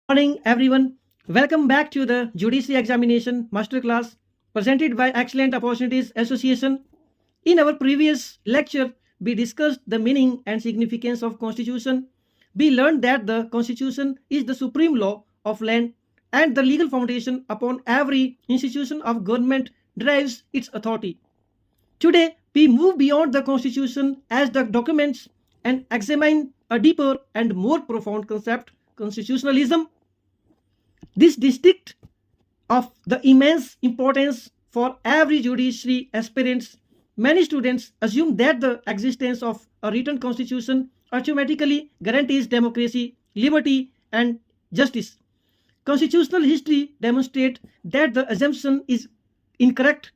Morning, everyone. Welcome back to the Judiciary Examination Masterclass presented by Excellent Opportunities Association. In our previous lecture, we discussed the meaning and significance of Constitution. We learned that the Constitution is the supreme law of land and the legal foundation upon every institution of government derives its authority. Today, we move beyond the Constitution as the documents and examine a deeper and more profound concept, constitutionalism. This district of the immense importance for every judiciary aspirants, many students assume that the existence of a written constitution automatically guarantees democracy, liberty, and justice. Constitutional history demonstrates that the assumption is incorrect.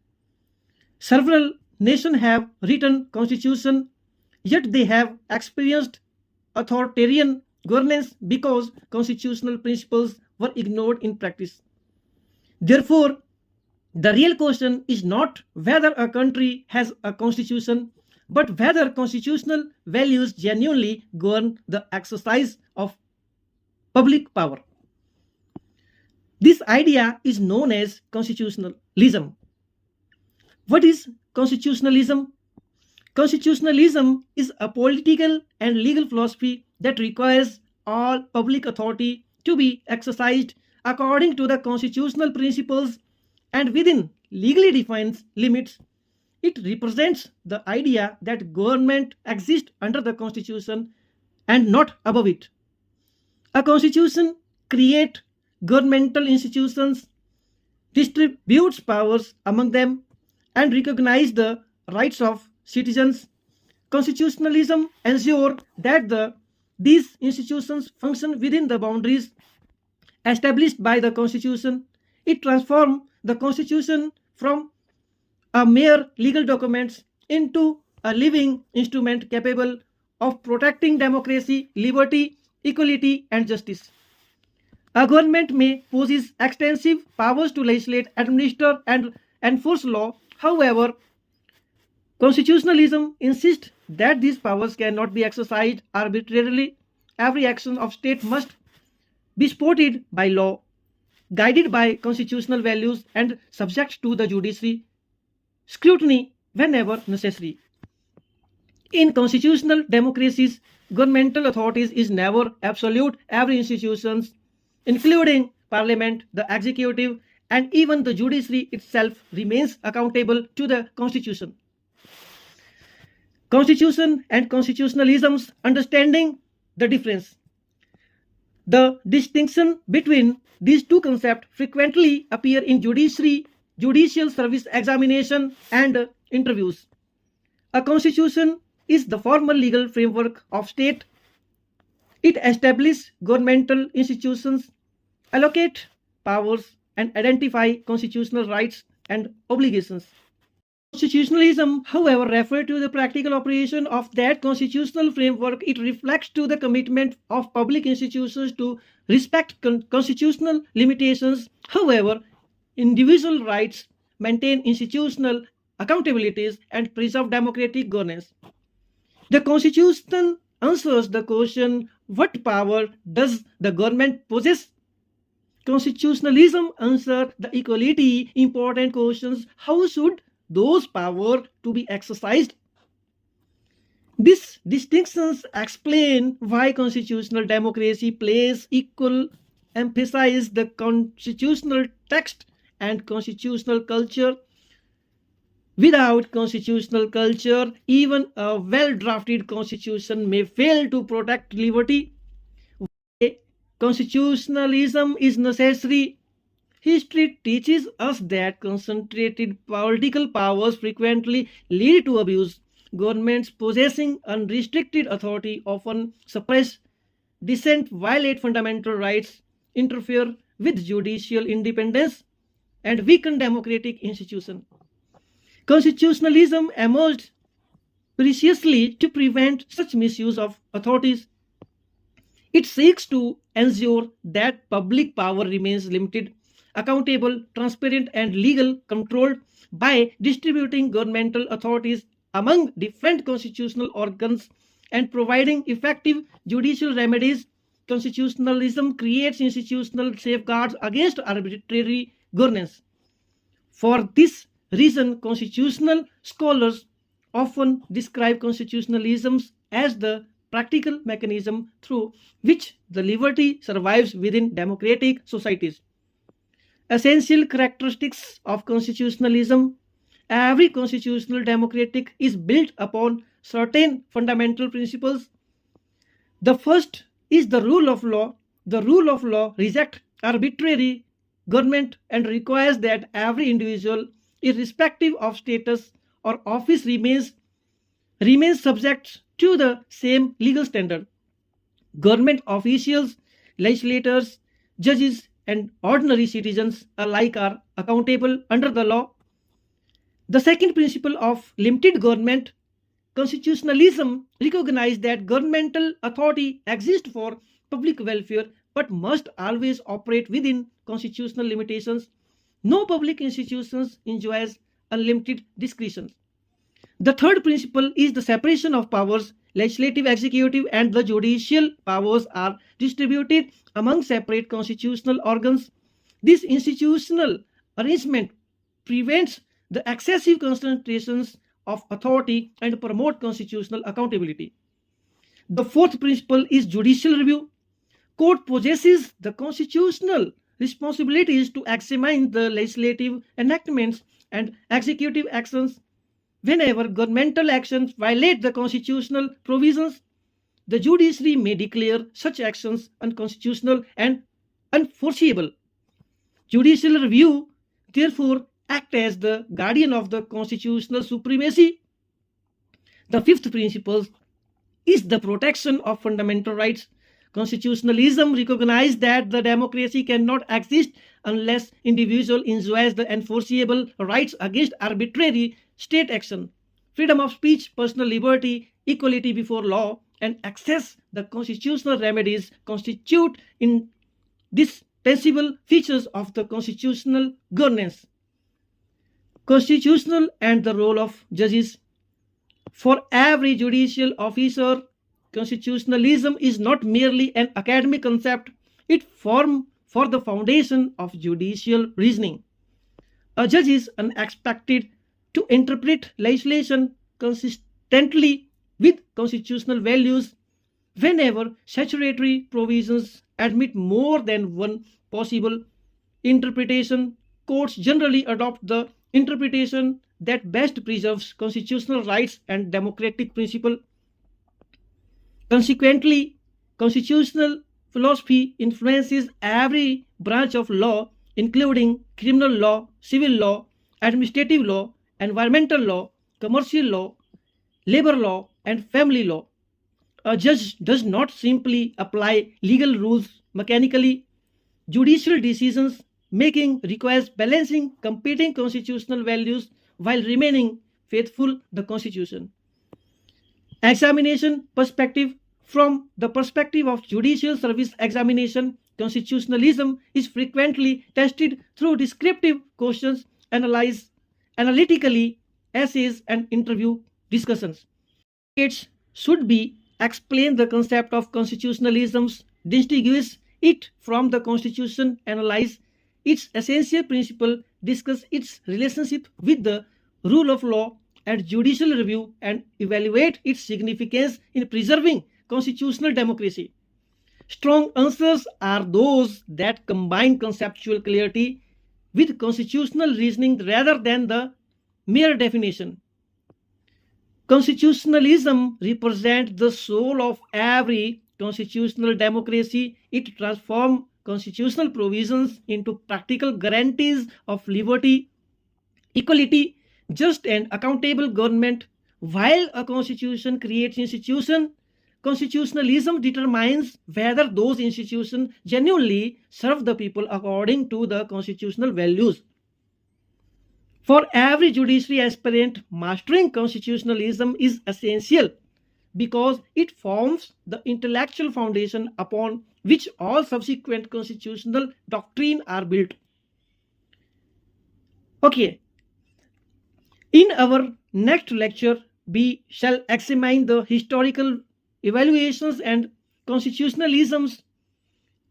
Several nations have written constitution, yet they have experienced authoritarian governance because constitutional principles were ignored in practice. Therefore, the real question is not whether a country has a constitution, but whether constitutional values genuinely govern the exercise of public power. This idea is known as constitutionalism. What is constitutionalism? Constitutionalism is a political and legal philosophy that requires all public authority to be exercised according to the constitutional principles and within legally defined limits. It represents the idea that government exists under the constitution and not above it. A constitution creates governmental institutions, distributes powers among them, and recognizes the rights of citizens. Constitutionalism ensures that these institutions function within the boundaries established by the Constitution. It transforms the Constitution from a mere legal document into a living instrument capable of protecting democracy, liberty, equality, and justice. A government may possess extensive powers to legislate, administer, and enforce law. However, constitutionalism insists that these powers cannot be exercised arbitrarily. Every action of state must be supported by law, guided by constitutional values, and subject to the judiciary scrutiny whenever necessary. In constitutional democracies, governmental authorities is never absolute. Every institution, including parliament, the executive, and even the judiciary itself, remains accountable to the constitution. Constitution and constitutionalism's understanding the difference. The distinction between these two concepts frequently appear in judicial service examination, and interviews. A constitution is the formal legal framework of state. It establishes governmental institutions, allocate powers, and identify constitutional rights and obligations. Constitutionalism, however, refers to the practical operation of that constitutional framework. It reflects to the commitment of public institutions to respect constitutional limitations. However, individual rights, maintain institutional accountabilities, and preserve democratic governance. The Constitution answers the question, what power does the government possess? Constitutionalism answers the equality important questions, how should those powers to be exercised? These distinctions explain why constitutional democracy places equal emphasis the constitutional text and constitutional culture. Without constitutional culture, even a well-drafted constitution may fail to protect liberty. Constitutionalism is necessary. History teaches us that concentrated political powers frequently lead to abuse. Governments possessing unrestricted authority often suppress dissent, violate fundamental rights, interfere with judicial independence, and weaken democratic institutions. Constitutionalism emerged preciously to prevent such misuse of authorities. It seeks to ensure that public power remains limited, accountable, transparent, and legal controlled by distributing governmental authorities among different constitutional organs and providing effective judicial remedies constitutionalism creates institutional safeguards against arbitrary governance. For this reason, constitutional scholars often describe constitutionalism as the practical mechanism through which the liberty survives within democratic societies. Essential characteristics of constitutionalism: every constitutional democratic is built upon certain fundamental principles. The first is the rule of law. The rule of law rejects arbitrary government and requires that every individual, irrespective of status or office, remains subject to the same legal standard. Government officials, legislators, judges, and ordinary citizens alike are accountable under the law. The second principle of limited government: constitutionalism recognizes that governmental authority exists for public welfare but must always operate within constitutional limitations. No public institutions enjoys unlimited discretion. The third principle is the separation of powers. Legislative, executive, and the judicial powers are distributed among separate constitutional organs. This institutional arrangement prevents the excessive concentrations of authority and promote constitutional accountability. The fourth principle is judicial review. Court possesses the constitutional responsibilities to examine the legislative enactments and executive actions. Whenever governmental actions violate the constitutional provisions, the judiciary may declare such actions unconstitutional and unforeseeable. Judicial review, therefore, acts as the guardian of the constitutional supremacy. The fifth principle is the protection of fundamental rights. Constitutionalism recognizes that the democracy cannot exist unless individual enjoys the enforceable rights against arbitrary state action. Freedom of speech, personal liberty, equality before law, and access the constitutional remedies constitute indispensable features of the constitutional governance. Constitutional and the role of judges. For every judicial officer, constitutionalism is not merely an academic concept, it forms for the foundation of judicial reasoning. A judge is unexpected to interpret legislation consistently with constitutional values. Whenever statutory provisions admit more than one possible interpretation, courts generally adopt the interpretation that best preserves constitutional rights and democratic principle. Consequently, constitutional philosophy influences every branch of law, including criminal law, civil law, administrative law, environmental law, commercial law, labor law, and family law. A judge does not simply apply legal rules mechanically. Judicial decisions making requires balancing competing constitutional values while remaining faithful to the Constitution. Examination perspective. From the perspective of judicial service examination, constitutionalism is frequently tested through descriptive questions, analytically, essays, and interview discussions. It should be explain the concept of constitutionalism, distinguish it from the Constitution, analyze its essential principle, discuss its relationship with the rule of law and judicial review, and evaluate its significance in preserving constitutional democracy. Strong answers are those that combine conceptual clarity with constitutional reasoning rather than the mere definition. Constitutionalism represents the soul of every constitutional democracy. It transforms constitutional provisions into practical guarantees of liberty, equality, just and accountable government. While a constitution creates institutions, constitutionalism determines whether those institutions genuinely serve the people according to the constitutional values. For every judiciary aspirant, mastering constitutionalism is essential because it forms the intellectual foundation upon which all subsequent constitutional doctrine are built. Okay, in our next lecture, we shall examine the historical evaluations and constitutionalism's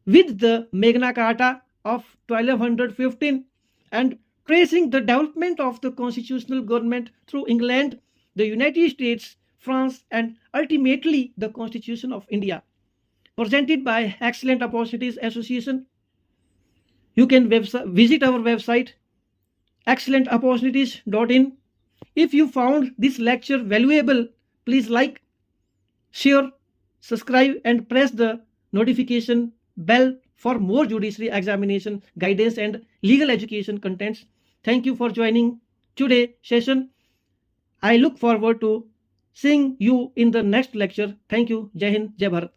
with the Magna Carta of 1215 and tracing the development of the constitutional government through England, the United States, France, and ultimately the Constitution of India. Presented by Excellent Opportunities Association. You can visit our website excellentopportunities.in. If you found this lecture valuable, please like, share, subscribe, and press the notification bell for more judiciary examination guidance and legal education contents. Thank you for joining today's session. I look forward to seeing you in the next lecture. Thank you. Jai Hind, Jai Bharat.